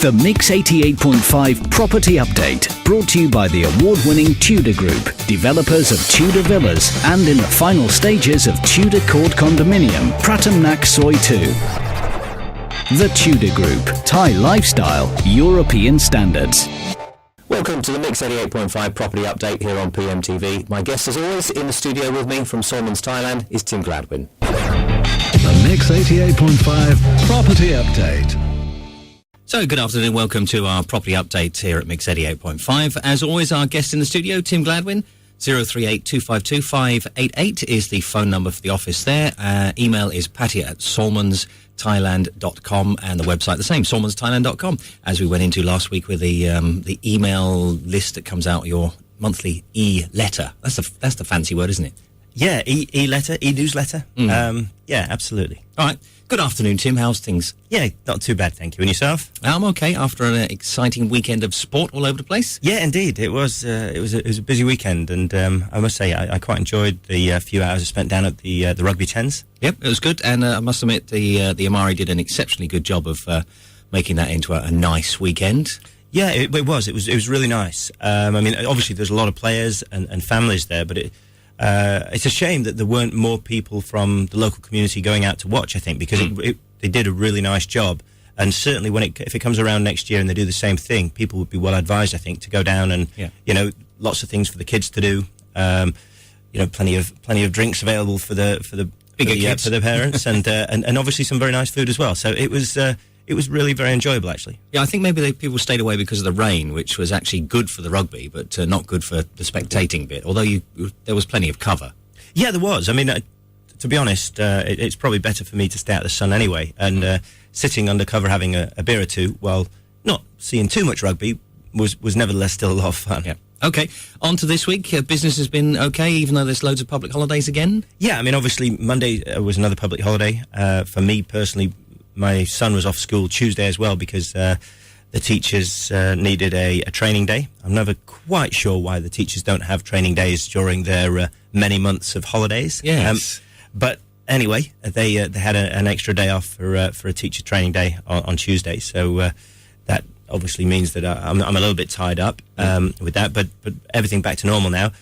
The Mix 88.5 Property Update, brought to you by the award-winning Tudor Group, developers of Tudor Villas and in the final stages of Tudor Court Condominium, Pratham Nack Soi 2. The Tudor Group, Thai lifestyle, European standards. Welcome to the Mix 88.5 Property Update here on PMTV. My guest, as always, in the studio with me from Salmons, Thailand, is Tim Gladwin. The Mix 88.5 Property Update. So, good afternoon, welcome to our property update here at Mix 88.5. As always, our guest in the studio, Tim Gladwin. 038-252-588 is the phone number for the office there. Email is patty@salmonsthailand.com, and the website the same, salmonsthailand.com. As we went into last week with the email list that comes out, your monthly e-letter. That's the fancy word, isn't it? Yeah, e-letter, e-newsletter. Yeah, absolutely. All right. Good afternoon, Tim. How's things? Yeah, not too bad, thank you. And yourself? I'm okay after an exciting weekend of sport all over the place. Yeah, indeed. It was a busy weekend, and I must say I quite enjoyed the few hours I spent down at the rugby tens. Yep, it was good, and I must admit the Amari did an exceptionally good job of making that into a nice weekend. Yeah, it was. It was really nice. I mean, obviously there's a lot of players and families there, but it's a shame that there weren't more people from the local community going out to watch, I think, because they did a really nice job. And certainly if it comes around next year and they do the same thing, people would be well advised, I think, to go down and, lots of things for the kids to do. Plenty of drinks available for the bigger kids, for the parents, and obviously some very nice food as well. So it was really very enjoyable, actually. Yeah, I think maybe people stayed away because of the rain, which was actually good for the rugby, but not good for the spectating bit, although there was plenty of cover. Yeah, there was. I mean, to be honest, it's probably better for me to stay out of the sun anyway, and sitting under cover having a beer or two while not seeing too much rugby was nevertheless still a lot of fun. Yeah. Okay, on to this week. Business has been okay, even though there's loads of public holidays again? Yeah, I mean, obviously, Monday was another public holiday. For me, personally, my son was off school Tuesday as well because the teachers needed a training day. I'm never quite sure why the teachers don't have training days during their many months of holidays. Yes. But anyway, they had an extra day off for a teacher training day on Tuesday. So that obviously means that I'm a little bit tied up with that. But everything back to normal now.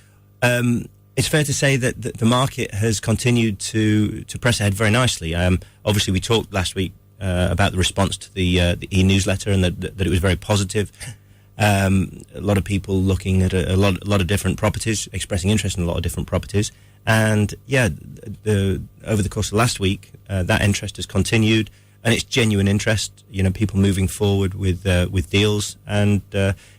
It's fair to say that the market has continued to press ahead very nicely. Obviously, we talked last week about the response to the e-newsletter and that it was very positive. A lot of people looking at a lot of different properties, expressing interest in a lot of different properties. And yeah, over the course of last week, that interest has continued, and it's genuine interest. People moving forward with deals, and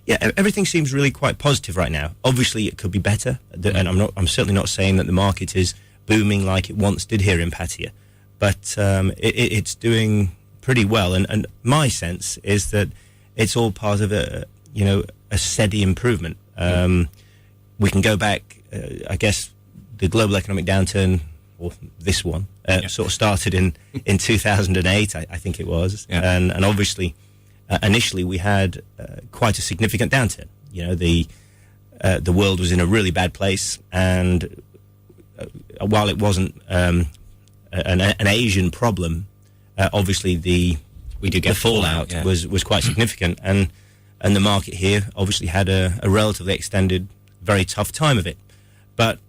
everything seems really quite positive right now. Obviously, it could be better, and I'm certainly not saying that the market is booming like it once did here in Pattaya, but it's doing pretty well. And my sense is that it's all part of a steady improvement. We can go back, I guess. The global economic downturn, or this one, sort of started in 2008, I think it was. Yeah. And obviously, initially we had quite a significant downturn. The world was in a really bad place, and while it wasn't an Asian problem, obviously the fallout was quite significant, and the market here obviously had a relatively extended, very tough time of it. But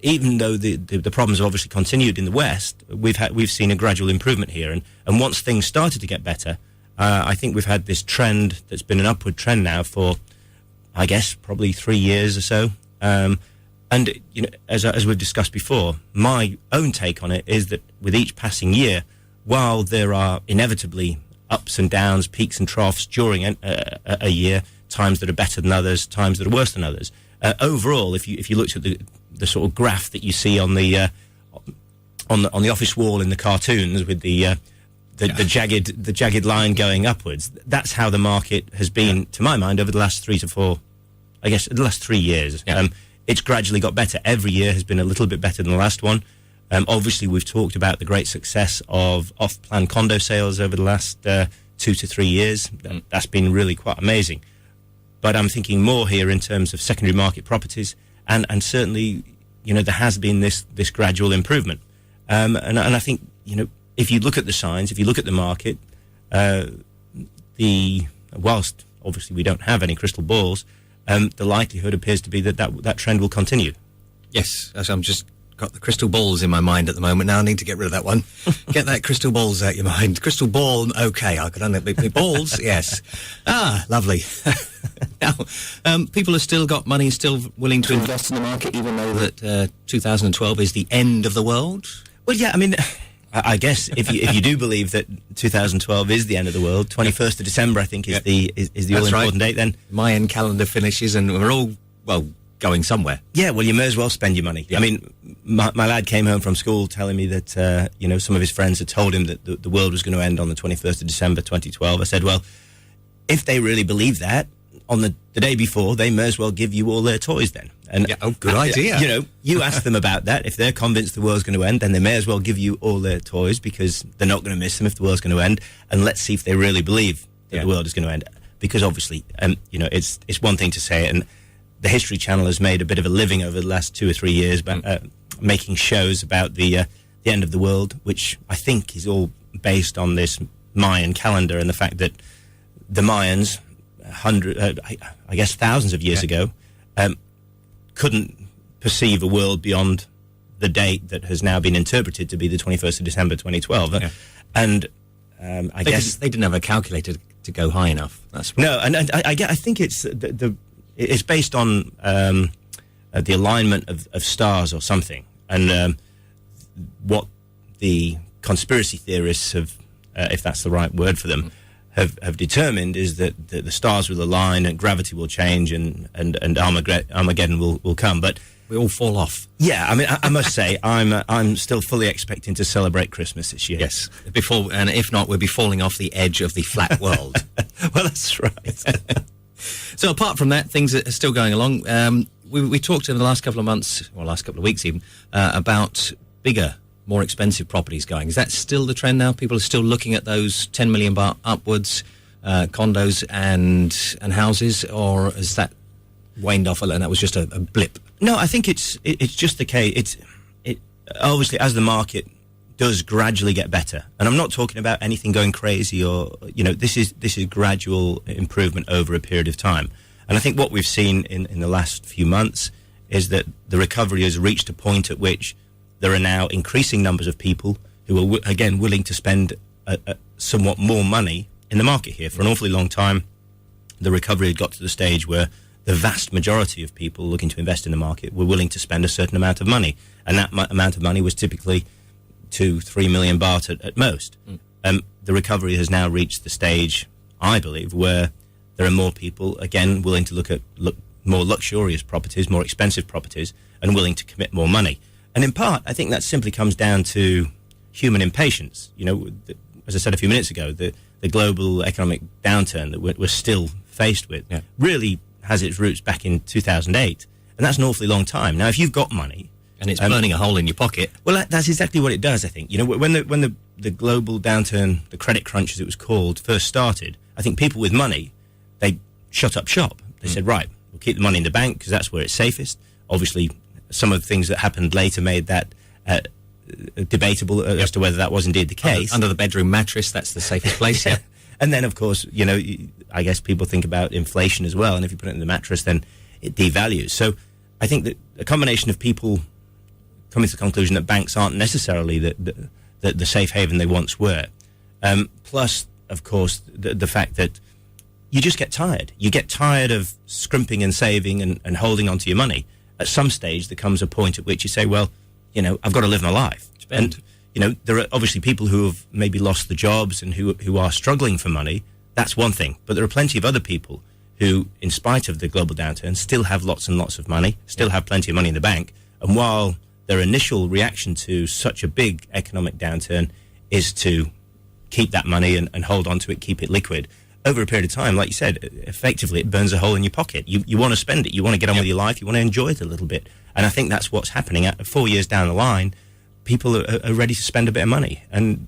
even though the problems have obviously continued in the West, we've seen a gradual improvement here, and once things started to get better, I think we've had this trend that's been an upward trend now for, I guess, probably 3 years or so. And as we've discussed before, my own take on it is that with each passing year, while there are inevitably ups and downs, peaks and troughs during a year, times that are better than others, times that are worse than others. Overall, if you looked at the sort of graph that you see on the office wall in the cartoons with the jagged line going upwards, that's how the market has been, to my mind, over the last 3 to 4, I guess, the last 3 years. Yeah. It's gradually got better. Every year has been a little bit better than the last one. Obviously, we've talked about the great success of off-plan condo sales over the last 2 to 3 years. That's been really quite amazing. But I'm thinking more here in terms of secondary market properties, and certainly, there has been this gradual improvement. And I think, if you look at the signs, if you look at the market, whilst obviously we don't have any crystal balls, the likelihood appears to be that trend will continue. Yes, I'm just got the crystal balls in my mind at the moment. Now I need to get rid of that one. Get that crystal balls out your mind. Crystal ball, okay, I could only be balls, yes. Ah, lovely. Now, people have still got money, still willing to invest in the market, even though that 2012 is the end of the world? Well, yeah, I mean, I guess if you do believe that 2012 is the end of the world, 21st of December, I think, is the all-important date then. Mayan calendar finishes and we're all, well, going somewhere. Yeah, well, you may as well spend your money. Yeah. I mean, my lad came home from school telling me that, some of his friends had told him that the world was going to end on the 21st of December 2012. I said, well, if they really believe that, on the day before, they may as well give you all their toys then. And good idea. You ask them about that. If they're convinced the world's going to end, then they may as well give you all their toys because they're not going to miss them if the world's going to end. And let's see if they really believe that the world is going to end. Because obviously, it's one thing to say it, and the History Channel has made a bit of a living over the last 2 or 3 years making shows about the end of the world, which I think is all based on this Mayan calendar and the fact that the Mayans, I guess thousands of years ago, couldn't perceive a world beyond the date that has now been interpreted to be the 21st of December 2012. Yeah. And I guess they didn't have a calculator to go high enough. That's what. No, and I think it's it's based on the alignment of stars or something, and what the conspiracy theorists have, if that's the right word for them, have determined is that the stars will align and gravity will change and Armageddon will come. But we all fall off. Yeah, I mean, I must say, I'm still fully expecting to celebrate Christmas this year. Yes, and if not, we'll be falling off the edge of the flat world. Well, that's right. So apart from that, things are still going along. We talked in the last couple of months, or last couple of weeks even, about bigger, more expensive properties going. Is that still the trend now? People are still looking at those 10 million baht upwards condos and houses, or has that waned off and that was just a blip? No, I think it's just the case. It obviously, as the market does gradually get better, and I'm not talking about anything going crazy or this is gradual improvement over a period of time. And I think what we've seen in the last few months is that the recovery has reached a point at which there are now increasing numbers of people who are, again, willing to spend somewhat more money in the market here. For an awfully long time, the recovery had got to the stage where the vast majority of people looking to invest in the market were willing to spend a certain amount of money. And that amount of money was typically 2-3 million baht at most. The recovery has now reached the stage, I believe, where there are more people, again, willing to look more luxurious properties, more expensive properties, and willing to commit more money. And in part, I think that simply comes down to human impatience. As I said a few minutes ago, the global economic downturn that we're still faced with really has its roots back in 2008. And that's an awfully long time. Now, if you've got money... And it's burning a hole in your pocket. Well, that's exactly what it does, I think. When the global downturn, the credit crunch, as it was called, first started, I think people with money, they shut up shop. They said, right, we'll keep the money in the bank because that's where it's safest. Obviously, some of the things that happened later made that debatable as to whether that was indeed the case. Under the bedroom mattress, that's the safest place, yeah. And then, of course, I guess people think about inflation as well, and if you put it in the mattress, then it devalues. So I think that a combination of people coming to the conclusion that banks aren't necessarily the safe haven they once were, plus, of course, the fact that you just get tired. You get tired of scrimping and saving and holding on to your money. At some stage, there comes a point at which you say, well, I've got to live my life. And, there are obviously people who have maybe lost the jobs and who are struggling for money. That's one thing. But there are plenty of other people who, in spite of the global downturn, still have lots and lots of money, still have plenty of money in the bank. And while their initial reaction to such a big economic downturn is to keep that money and hold on to it, keep it liquid, over a period of time, like you said, effectively it burns a hole in your pocket. You want to spend it. You want to get on with your life. You want to enjoy it a little bit. And I think that's what's happening. 4 years down the line, people are ready to spend a bit of money. And,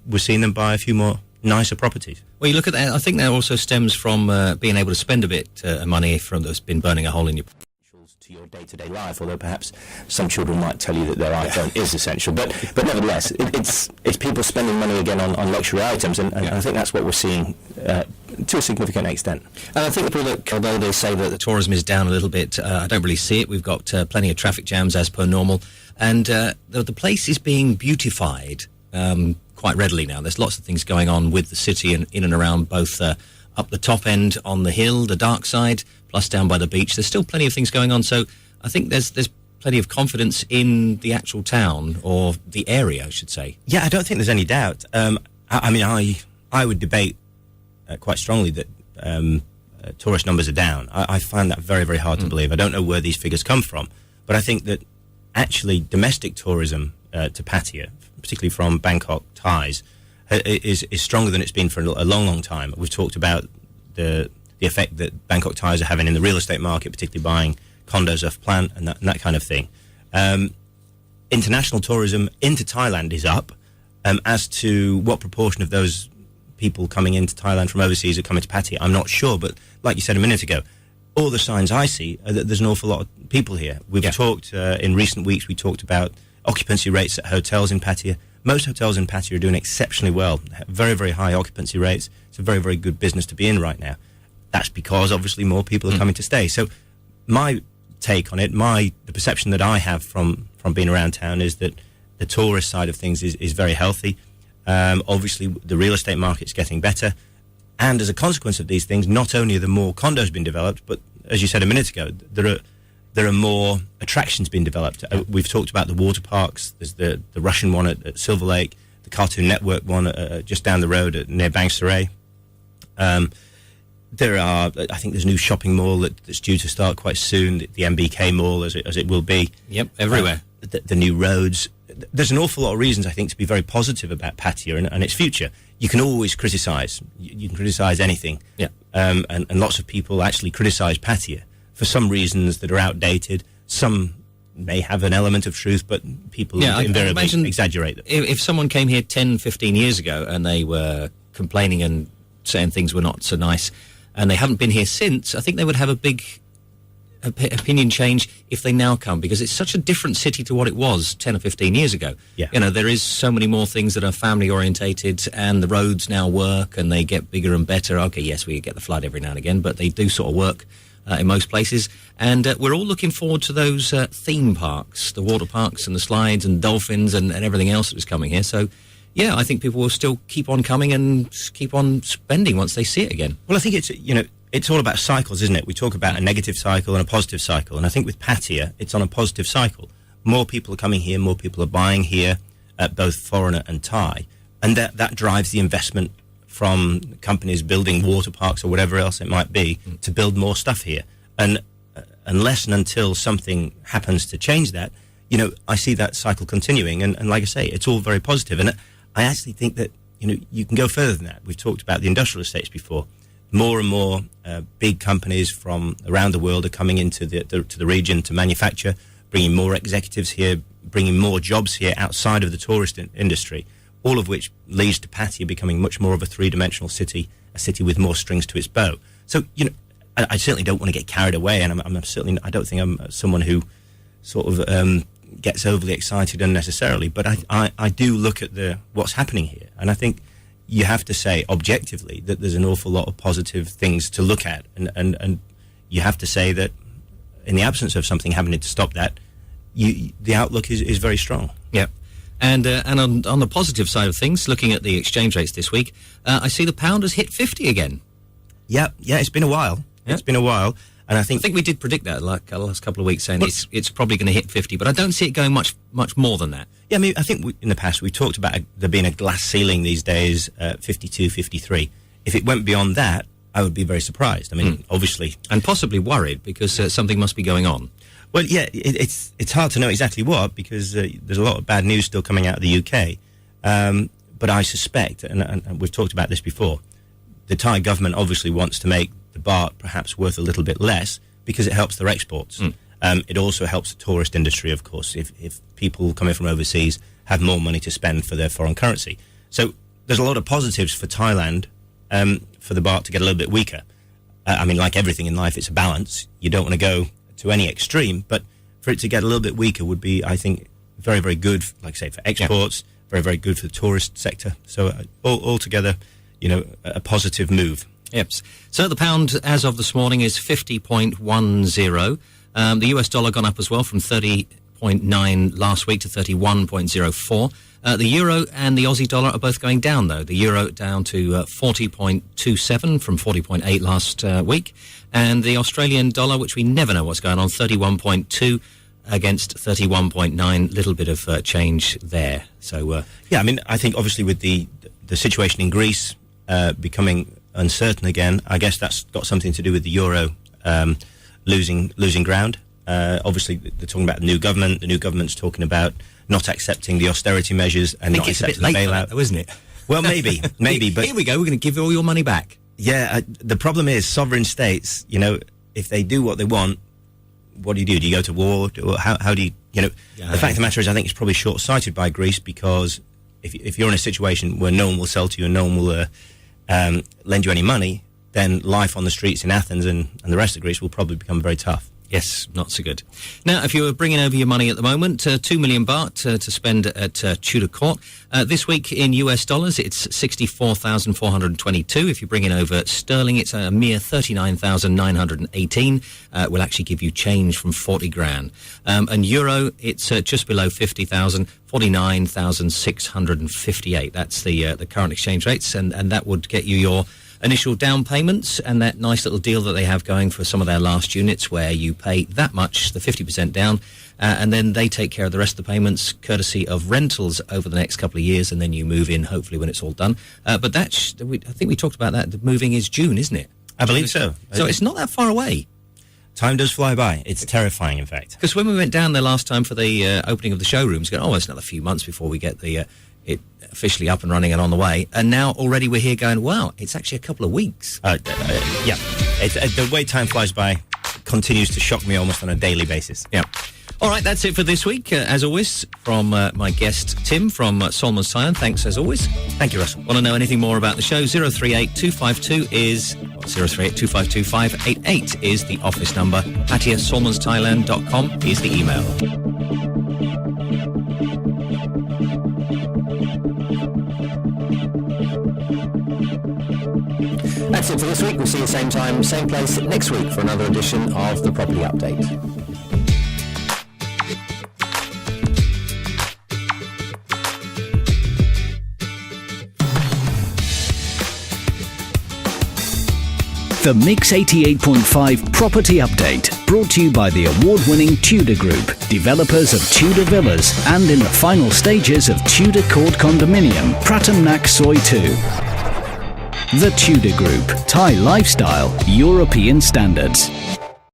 we're seeing them buy a few more nicer properties. Well, you look at that, I think that also stems from being able to spend a bit of money from that's been burning a hole in your pocket. to your day-to-day life, although perhaps some children might tell you that their iPhone is essential. But nevertheless, it's people spending money again on luxury items, and I think that's what we're seeing to a significant extent. And I think people that, although they say that the tourism is down a little bit, I don't really see it. We've got plenty of traffic jams as per normal, and the place is being beautified quite readily now. There's lots of things going on with the city and in and around both up the top end on the hill, the dark side, plus down by the beach. There's still plenty of things going on, so I think there's plenty of confidence in the actual town, or the area, I should say. Yeah, I don't think there's any doubt. I would debate quite strongly that tourist numbers are down. I find that very, very hard to believe. I don't know where these figures come from, but I think that actually domestic tourism to Pattaya, particularly from Bangkok Thais, is stronger than it's been for a long, long time. We've talked about the effect that Bangkok Thais are having in the real estate market, particularly buying condos off plan and that kind of thing. International tourism into Thailand is up. As to what proportion of those people coming into Thailand from overseas are coming to Pattaya, I'm not sure. But like you said a minute ago, all the signs I see are that there's an awful lot of people here. We've talked in recent weeks, we talked about occupancy rates at hotels in Pattaya. Most hotels in Pattaya are doing exceptionally well. Very, very high occupancy rates. It's a very, very good business to be in right now. That's because, obviously, more people are coming to stay. So my take on it, the perception that I have from being around town is that the tourist side of things is very healthy. Obviously, the real estate market's getting better. And as a consequence of these things, not only are there more condos being developed, but as you said a minute ago, there are more attractions being developed. We've talked about the water parks. There's the Russian one at Silver Lake, the Cartoon Network one just down the road near Bang Sarai. There are, I think there's a new shopping mall that's due to start quite soon, the MBK Mall, as it will be. Yep, everywhere. The new roads. There's an awful lot of reasons, I think, to be very positive about Pattaya and its future. You can always criticise. You can criticise anything. Yeah. And lots of people actually criticise Pattaya for some reasons that are outdated. Some may have an element of truth, but people invariably exaggerate them. If someone came here 10, 15 years ago and they were complaining and saying things were not so nice, and they haven't been here since, I think they would have a big opinion change if they now come, because it's such a different city to what it was 10 or 15 years ago. Yeah. You know, there is so many more things that are family orientated, and the roads now work and they get bigger and better. Okay, yes, we get the flood every now and again, but they do sort of work in most places. And we're all looking forward to those theme parks, the water parks and the slides and dolphins and everything else that is coming here. So, yeah, I think people will still keep on coming and keep on spending once they see it again. Well, I think it's all about cycles, isn't it? We talk about a negative cycle and a positive cycle. And I think with Pattaya, it's on a positive cycle. More people are coming here, more people are buying here, both foreigner and Thai. And that drives the investment from companies building water parks or whatever else it might be to build more stuff here. And unless and until something happens to change that, I see that cycle continuing. And like I say, it's all very positive. And I actually think that, you can go further than that. We've talked about the industrial estates before. More and more big companies from around the world are coming into the region to manufacture, bringing more executives here, bringing more jobs here outside of the tourist industry, all of which leads to Pattaya becoming much more of a three-dimensional city, a city with more strings to its bow. So, I certainly don't want to get carried away, and I don't think I'm someone who sort of gets overly excited unnecessarily, but I do look at what's happening here, and I think you have to say objectively that there's an awful lot of positive things to look at, and you have to say that in the absence of something happening to stop that, the outlook is very strong. Yeah. And on the positive side of things, looking at the exchange rates this week, I see the pound has hit 50 again. Yeah, it's been a while. Yeah. It's been a while, and I think we did predict that like the last couple of weeks, saying it's probably going to hit 50, but I don't see it going much more than that. Yeah, I think in the past we talked about there being a glass ceiling these days, 52, 53. If it went beyond that, I would be very surprised. Obviously, and possibly worried, because something must be going on. Well, yeah, it's hard to know exactly what, because there's a lot of bad news still coming out of the UK. But I suspect, and we've talked about this before, the Thai government obviously wants to make the baht perhaps worth a little bit less because it helps their exports. It also helps the tourist industry, of course, if people coming from overseas have more money to spend for their foreign currency. So there's a lot of positives for Thailand for the baht to get a little bit weaker. Like everything in life, it's a balance. You don't want to go to any extreme, but for it to get a little bit weaker would be, I think, very, very good, like I say, for exports, very, very good for the tourist sector. So altogether, a positive move. Yep. So the pound, as of this morning, is 50.10. The US dollar gone up as well from 30.9 last week to 31.04. The euro and the Aussie dollar are both going down, though. The euro down to 40.27 from 40.8 last week. And the Australian dollar, which we never know what's going on, 31.2 against 31.9. Little bit of change there. So I think obviously with the situation in Greece becoming uncertain again, I guess that's got something to do with the euro losing ground. Obviously, they're talking about the new government. The new government's talking about not accepting the austerity measures and not accepting the bailout, though, isn't it? Well, maybe, but here we go. We're going to give all your money back. Yeah, the problem is sovereign states. If they do what they want, what do? Do you go to war? How do you? The fact of the matter is, I think it's probably short-sighted by Greece, because if you're in a situation where no one will sell to you and no one will lend you any money, then life on the streets in Athens and the rest of Greece will probably become very tough. Yes, not so good. Now, if you're bringing over your money at the moment, 2 million baht to spend at Tudor Court. This week in US dollars, it's 64,422. If you're bringing over sterling, it's a mere 39,918. Will actually give you change from 40 grand. And euro, it's just below 50,000, 49,658. That's the current exchange rates, and that would get you your initial down payments and that nice little deal that they have going for some of their last units, where you pay that much, the 50% down, and then they take care of the rest of the payments courtesy of rentals over the next couple of years, and then you move in hopefully when it's all done. But I think we talked about that. The moving is June, isn't it? I believe so. So it's not that far away. Time does fly by. It's terrifying, in fact. Because when we went down there last time for the opening of the showrooms, it's another few months before we get it officially up and running and on the way. And now already we're here going, wow, it's actually a couple of weeks. Yeah. The way time flies by continues to shock me almost on a daily basis. Yeah. All right, that's it for this week. As always, from my guest, Tim, from Solomons Thailand. Thanks, as always. Thank you, Russell. Want to know anything more about the show? 038-252 is the office number. AtiaSolomonsThailand.com is the email. That's it for this week. We'll see you same time, same place next week for another edition of the Property Update. The Mix 88.5 Property Update, brought to you by the award-winning Tudor Group, developers of Tudor villas and in the final stages of Tudor Court Condominium, Pratam Nak Soi 2. The Tudor Group, Thai lifestyle, European standards.